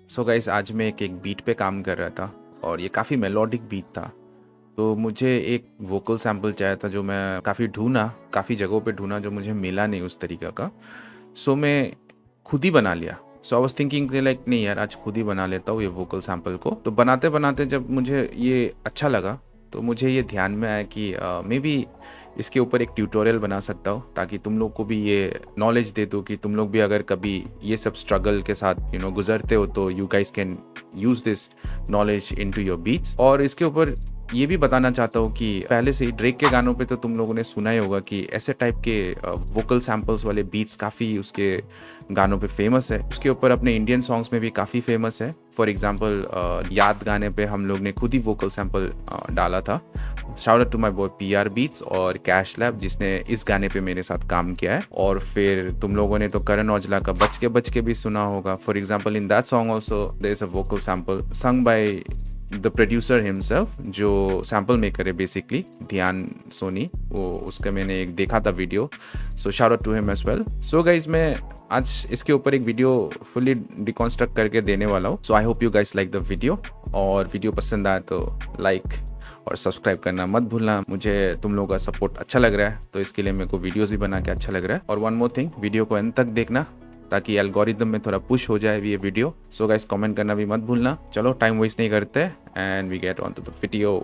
So guys, आज मैं एक बीट पे काम कर रहा था और ये काफ़ी मेलोडिक बीट था। तो मुझे एक वोकल सैंपल चाहिए था जो मैं काफ़ी जगहों पे ढूंढा, जो मुझे मिला नहीं उस तरीके का। सो मैं खुद ही बना लिया। सो आई वाज थिंकिंग लाइक नहीं यार, आज खुद ही बना लेता हूँ ये वोकल सैंपल को। तो बनाते बनाते जब मुझे ये अच्छा लगा तो मुझे ये ध्यान में आया कि मे बी इसके ऊपर एक ट्यूटोरियल बना सकता हूँ, ताकि तुम लोग को भी ये नॉलेज दे दो कि तुम लोग भी अगर कभी ये सब स्ट्रगल के साथ गुजरते हो तो you guys can use this knowledge into your beats. और इसके ऊपर ये भी बताना चाहता हूँ कि पहले से ही ड्रेक के गानों पे तो तुम लोगों ने सुना ही होगा कि ऐसे टाइप के वोकल सैम्पल्स वाले बीट्स काफ़ी उसके गानों पे फेमस है। उसके ऊपर अपने इंडियन सॉन्ग्स में भी काफ़ी फेमस है। फॉर एग्जांपल याद गाने पे हम लोग ने खुद ही वोकल सैंपल डाला था। Shout out to my boy PR Beats और कैश लैब, जिसने इस गाने पे मेरे साथ काम किया है। और फिर तुम लोगों ने तो करण औजला का बच के भी सुना होगा। For example in that song also there is a vocal sample sung by the producer himself, जो सैम्पल मेकर है बेसिकली, ध्यान सोनी। वो उसका मैंने एक देखा था video, so shout out to him as well. So guys, मैं आज इसके ऊपर एक वीडियो फुली डिकॉन्स्ट्रक्ट करके देने वाला हूँ। So I hope you guys like the video, और वीडियो पसंद आए तो लाइक और सब्सक्राइब करना मत भूलना। मुझे तुम लोगों का सपोर्ट अच्छा लग रहा है, तो इसके लिए मेरे को वीडियोस भी बना के अच्छा लग रहा है। और वन मोर थिंग, वीडियो को अंत तक देखना ताकि एल्गोरिदम में थोड़ा पुश हो जाए ये वीडियो। सो गाइस, कमेंट करना भी मत भूलना। चलो टाइम वेस्ट नहीं करते and we get on to the video.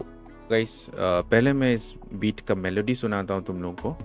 Guys, पहले मैं इस बीट का मेलोडी सुनाता हूँ तुम लोग को।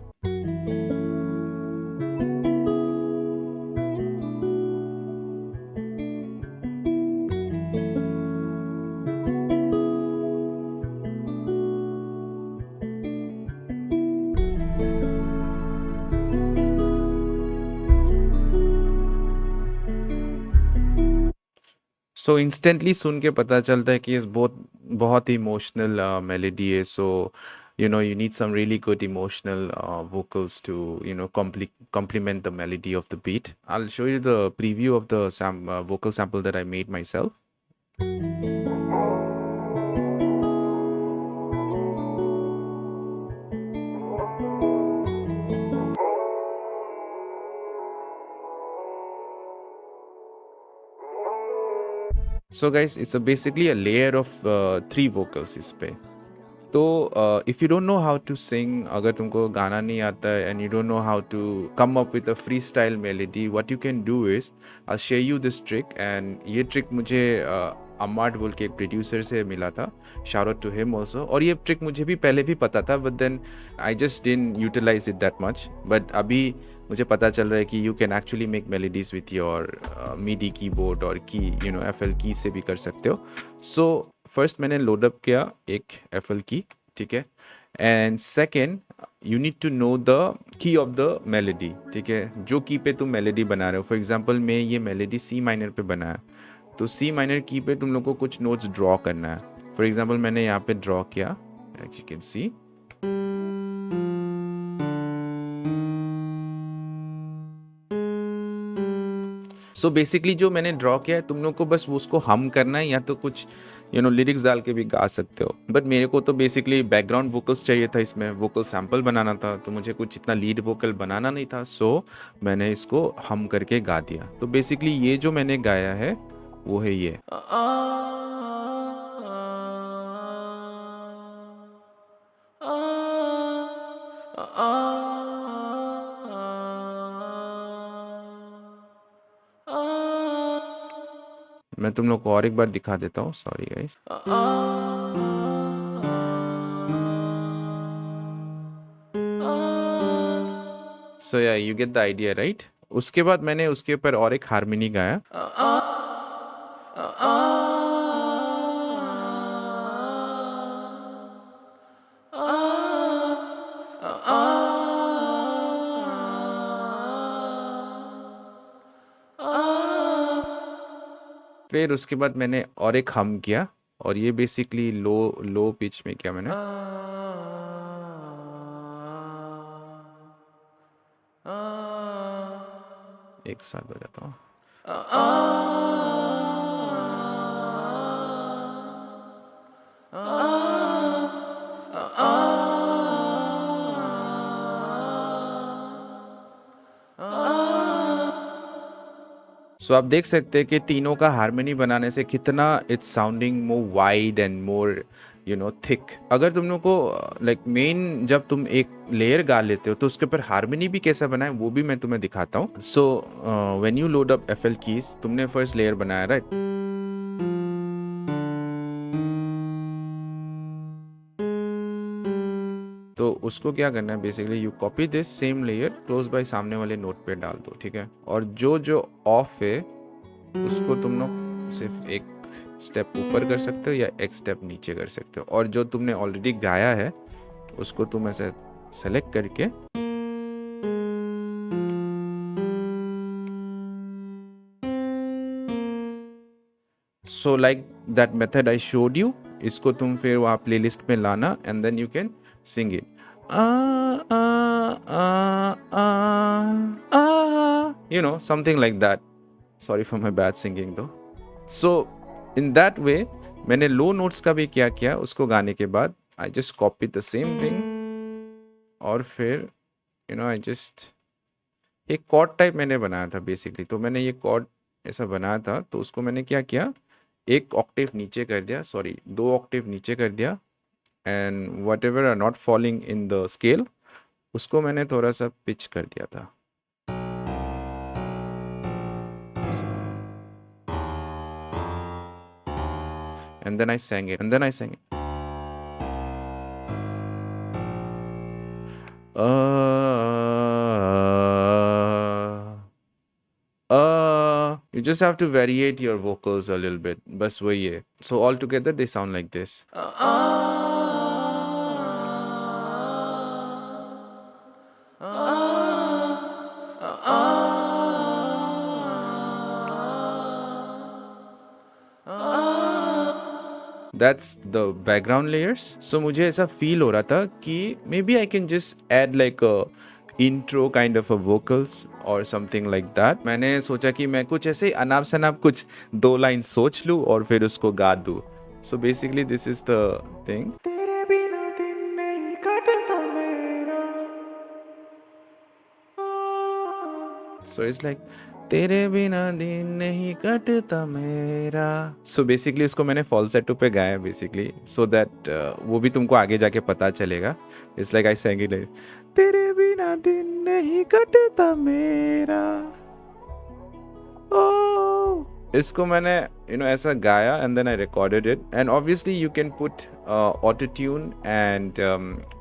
सो इंस्टेंटली सुन के पता चलता है कि इस बहुत ही इमोशनल मेलोडी है। सो you need some really good emotional vocals to complement the melody of the beat. I'll show you the preview of the vocal sample that I made myself. So guys, it's basically a layer of 3 vocals इस पे। तो if you don't know how to sing, अगर तुमको गाना नहीं आता है and you don't know how to come up with a freestyle melody, what you can do is I share you this trick. And ये trick मुझे अम्माट बोल के एक प्रोड्यूसर से मिला था। Shout out to him also. और ये ट्रिक मुझे भी पहले भी पता था, but then I just didn't utilize it that much. But अभी मुझे पता चल रहा है कि you can actually make melodies with your MIDI keyboard और की एफएल की से भी कर सकते हो। सो फर्स्ट मैंने लोडअप किया एक एफएल की, ठीक है। And second, you need to know the key of the melody, ठीक है, जो की पे तुम मेलेडी बना रहे हो। फॉर एग्जांपल मैं ये मेलेडी सी माइनर पे बनाया, तो सी माइनर की पे तुम लोग को कुछ नोट्स ड्रॉ करना है। फॉर एग्जांपल मैंने यहाँ पे ड्रॉ किया, as you can see. So basically जो मैंने ड्रॉ किया है, तुम लोग को बस उसको हम करना है, या तो कुछ लिरिक्स डाल के भी गा सकते हो। बट मेरे को तो बेसिकली बैकग्राउंड वोकल्स चाहिए था, इसमें वोकल सैंपल बनाना था, तो मुझे कुछ इतना लीड वोकल बनाना नहीं था। सो मैंने इसको हम करके गा दिया। तो बेसिकली ये जो मैंने गाया है वो है ये। मैं तुम लोग को और एक बार दिखा देता हूँ, sorry guys. So yeah you get the idea, right. उसके बाद मैंने उसके ऊपर और एक हारमोनी गाया। फिर उसके बाद मैंने और एक हम किया, और ये बेसिकली लो लो पिच में किया मैंने। एक साथ बजाता हूँ। सो आप देख सकते हैं कि तीनों का हार्मनी बनाने से कितना it's sounding more wide and more thick. अगर तुम लोग को लाइक मेन जब तुम एक लेयर गा लेते हो तो उसके ऊपर हार्मनी भी कैसा बनाए वो भी मैं तुम्हें दिखाता हूँ। So when you load up FL keys, तुमने फर्स्ट लेयर बनाया राइट, तो उसको क्या करना है basically, you copy this same layer close by सामने वाले नोट पे डाल दो, ठीक है। और जो जो ऑफ है उसको तुम लोग सिर्फ एक स्टेप ऊपर कर सकते हो या एक स्टेप नीचे कर सकते हो, और जो तुमने ऑलरेडी गाया है उसको तुम ऐसे सेलेक्ट करके so like that method I showed you, इसको तुम फिर वहाँ प्लेलिस्ट में लाना and then you can sing it, something like that. Sorry for my bad singing though. So in that way मैंने लो नोट्स का भी क्या किया, उसको गाने के बाद I just copy the same thing, और फिर आई जस्ट एक कॉर्ड टाइप मैंने बनाया था बेसिकली। तो मैंने ये कॉर्ड ऐसा बनाया था, तो उसको मैंने क्या किया, एक ऑक्टेव नीचे कर दिया, सॉरी 2 ऑक्टेव नीचे कर दिया, and whatever are not falling in the scale उसको मैंने थोड़ा सा पिच कर दिया था। And then I sang it. You just have to variate your vocals a little bit. बस वही है. So all together they sound like this. That's the background layers. So मुझे ऐसा feel हो रहा था कि maybe I can just add like a intro kind of a vocals or something like that. मैंने सोचा कि मैं कुछ ऐसे अनाप शनाप कुछ 2 लाइन सोच लूँ और फिर उसको गा दूँ. So basically this is the thing. तेरे बिना दिन नहीं कटता मेरा. So it's like तेरे बिना दिन नहीं कटता मेरा. So basically उसको मैंने falsetto पे गाया basically so that वो भी तुमको आगे जाके पता चलेगा. It's like I sang it like तेरे बिना दिन नहीं कटता मेरा. Oh, इसको मैंने ऐसा गाया and then I recorded it, and obviously you can put auto tune and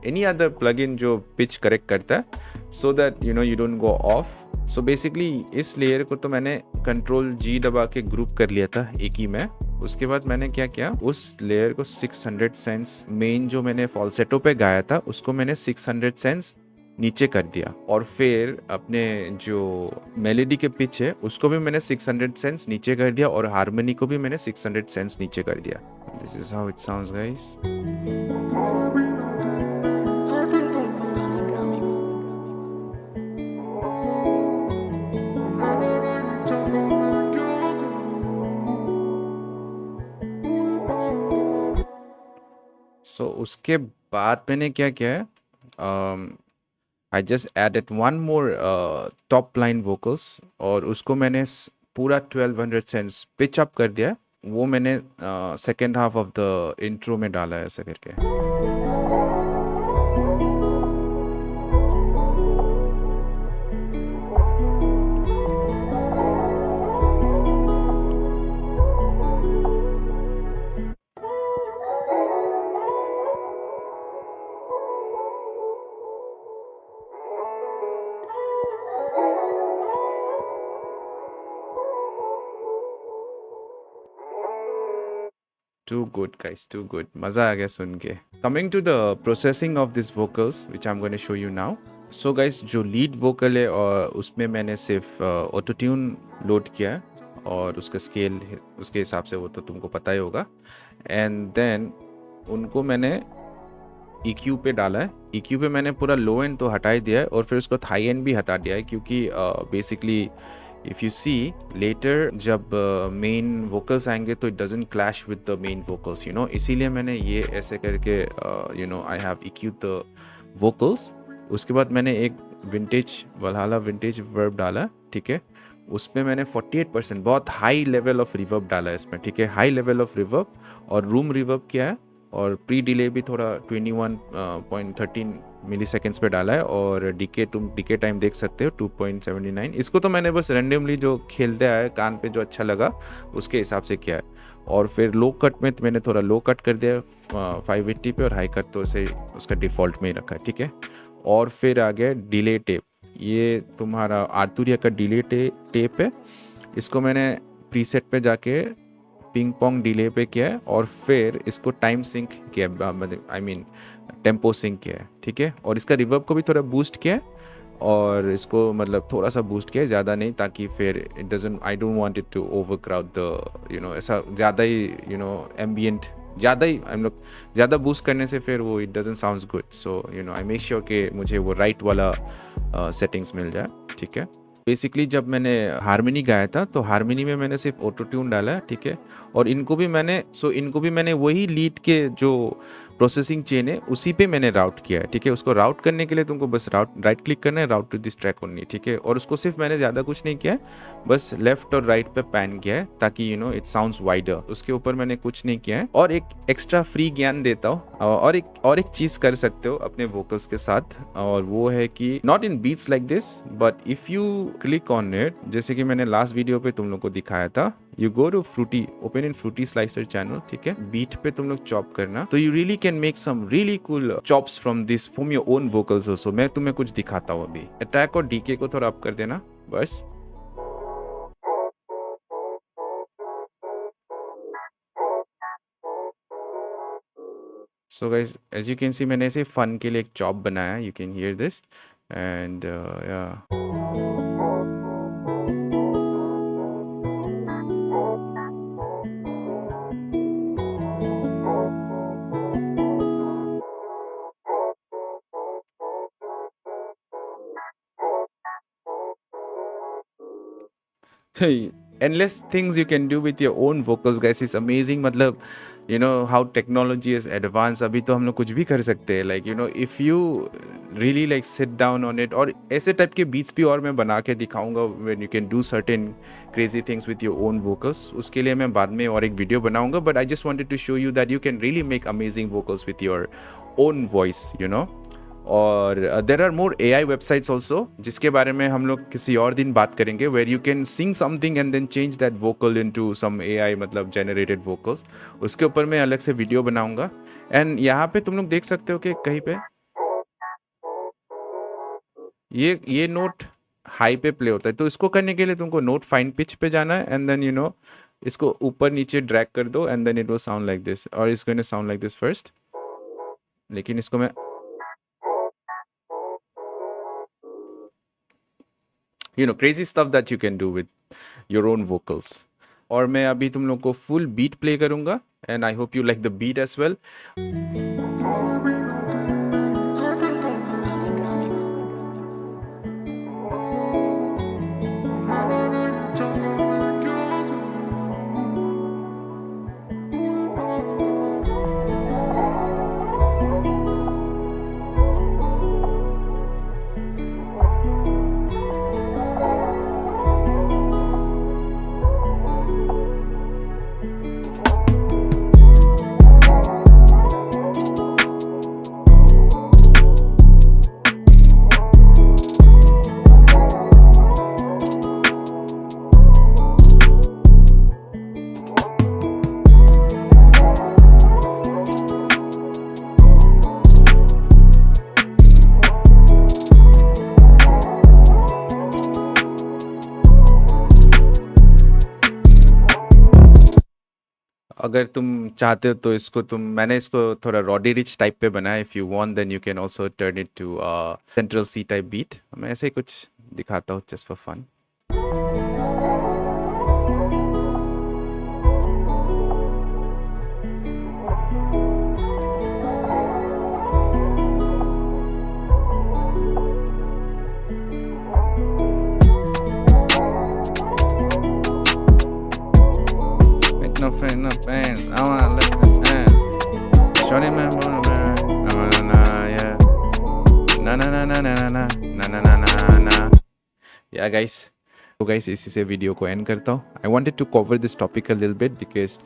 any other plugin जो pitch correct करता है so that you don't go off. So basically इस लेयर को तो मैंने Ctrl G दबा के ग्रुप कर लिया था एक ही में. उसके बाद मैंने क्या किया, उस लेयर को 600 सेंस मेन जो मैंने फॉल्सेटो पे गाया था उसको मैंने 600 सेंस नीचे कर दिया, और फिर अपने जो मेलोडी के पिच है उसको भी मैंने 600 सेंस नीचे कर दिया, और हार्मनी को भी मैंने 600 सेंस नीचे कर दिया. This is how it sounds guys. So उसके बाद मैंने क्या किया है, I just added one more top line vocals, और उसको मैंने पूरा 1200 सेंस पिच अप कर दिया. वो मैंने second half of the intro में डाला है ऐसा करके. Too good guys, too good. मज़ा आ गया सुन के. Coming to the processing of these vocals which I'm going to show you now. So guys, जो लीड वोकल है और उसमें मैंने सिर्फ ऑटो ट्यून लोड किया है, और उसका स्केल उसके हिसाब से वो तो तुमको पता ही होगा. एंड देन उनको मैंने EQ पे डाला है. EQ पे मैंने पूरा लो एंड तो हटा ही दिया है, और फिर उसको हाई एंड भी हटा दिया है, क्योंकि basically if you see later जब मेन वोकल्स आएंगे तो it doesn't clash with the main vocals, इसीलिए मैंने ये ऐसे करके I have EQ the vocals. उसके बाद मैंने एक विंटेज वल्हाला विंटेज वर्ब डाला, ठीक है. उसमें मैंने 48% बहुत हाई लेवल ऑफ रिवर्ब डाला है इसमें, ठीक है, हाई लेवल ऑफ रिवर्ब और रूम रिवर्ब किया है, और प्री डिले भी थोड़ा 21.13 मिली सेकेंड्स पे डाला है, और डीके टाइम देख सकते हो 2.79। इसको तो मैंने बस रेंडमली जो खेलते आया कान पे जो अच्छा लगा उसके हिसाब से किया है। और फिर लो कट में तो मैंने थोड़ा लो कट कर दिया 580 पे, और हाई कट तो उसे उसका डिफ़ॉल्ट में ही रखा है, ठीक है। और फिर आ गया डिले टेप, ये तुम्हारा आर्तुरिया का डिले टेप है। इसको मैंने प्रीसेट पे जाके पिंग पोंग डिले पे किया है, और फिर इसको टाइम सिंक किया, आई मीन टेम्पो सिंक किया है, ठीक है। और इसका रिवर्ब को भी थोड़ा बूस्ट किया है, और इसको मतलब थोड़ा सा बूस्ट किया है, ज़्यादा नहीं, ताकि फिर it doesn't, I don't want it to overcrowd the ऐसा ज़्यादा ही एम्बियंट ज़्यादा ही हम लोग ज़्यादा बूस्ट करने से फिर वो it doesn't sounds good. So I make sure कि मुझे वो राइट वाला सेटिंग्स मिल जाए, ठीक है। बेसिकली जब मैंने हारमोनी गाया था तो हारमोनी में मैंने सिर्फ ऑटो ट्यून डाला है, ठीक है। और इनको भी मैंने वही लीड के जो प्रोसेसिंग चेन है उसी पे मैंने राउट किया है, ठीक है। उसको राउट करने के लिए तुमको बस राइट क्लिक करना है, राउट टू दिस ट्रैक ओनली, ठीक है। और उसको सिर्फ मैंने ज़्यादा कुछ नहीं किया है, बस लेफ्ट और राइट पे पैन किया है ताकि इट साउंड्स वाइडर, उसके ऊपर मैंने कुछ नहीं किया है। और एक एक्स्ट्रा फ्री ज्ञान देता हूँ, और एक चीज़ कर सकते हो अपने वोकल्स के साथ, और वो है कि not in beats like this, but if you click on it, जैसे कि मैंने लास्ट वीडियो पे तुम लोग को दिखाया था, you go to Fruity, open in Fruity slicer channel, ठीक है। बीट पे तुम लोग चॉप करना, तो you really can make some really cool chops from your own vocals also. मैं तुम्हें कुछ दिखाता हूँ अभी। अटैक और डीके को थोड़ा अप कर देना बस। So guys, as you can see मैंने ऐसे फन के लिए एक चॉप बनाया, you can hear this and या endless things you can do with your own vocals guys, is amazing। मतलब how technology is advanced, अभी तो हम लोग कुछ भी कर सकते हैं, like if you really like sit down on it। और ऐसे टाइप के बीट्स भी और मैं बना के दिखाऊंगा when you can do certain crazy things with your own vocals। उसके लिए मैं बाद में और एक वीडियो बनाऊंगा, but I just wanted to show you that you can really make amazing vocals with your own voice। और there are more AI websites also, जिसके बारे में हम लोग किसी और दिन बात करेंगे, where you can sing something and then change that vocal into some AI मतलब जनरेटेड वोकल्स। उसके ऊपर मैं अलग से वीडियो बनाऊंगा। एंड यहाँ पे तुम लोग देख सकते हो कि कहीं पे ये नोट हाई पे प्ले होता है, तो इसको करने के लिए तुमको नोट फाइन पिच पे जाना है, एंड देन इसको ऊपर नीचे ड्रैग कर दो, and then it will sound like this, और it's going to sound like this first. लेकिन इसको मैं crazy stuff that you can do with your own vocals। और मैं अभी तुम लोग को फुल बीट प्ले करूंगा, and I hope you like the beat as well. अगर तुम चाहते हो तो मैंने इसको थोड़ा रॉडी रिच टाइप पे बनाया। If you want then you can also turn it to Central Cee type beat. मैं ऐसे ही कुछ दिखाता हूँ just for fun. No friend, no fans. I wanna lift the hands. Shorty man, na yeah. Na na na na na na na na na na na. Yeah, guys. तो guys इसी से video को end करता हूँ। I wanted to cover this topic a little bit because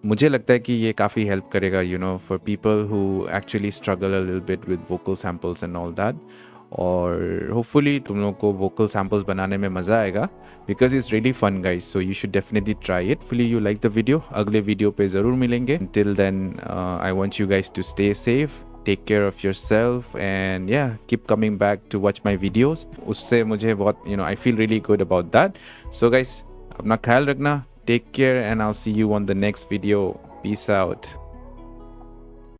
मुझे लगता है कि ये काफ़ी हेल्प करेगा for people who actually struggle a little bit with vocal samples and all that. और होपफुली तुम लोग को वोकल सैम्पल्स बनाने में मज़ा आएगा because it's really fun guys, so you should definitely try it. Fully you like the video, अगले video पे ज़रूर मिलेंगे। Till then I want you guys to stay safe, take care of yourself, and yeah, keep coming back to watch my videos. उससे मुझे बहुत I feel really good about that. So guys, अपना ख्याल रखना, take care, and I'll see you on the next video. Peace out.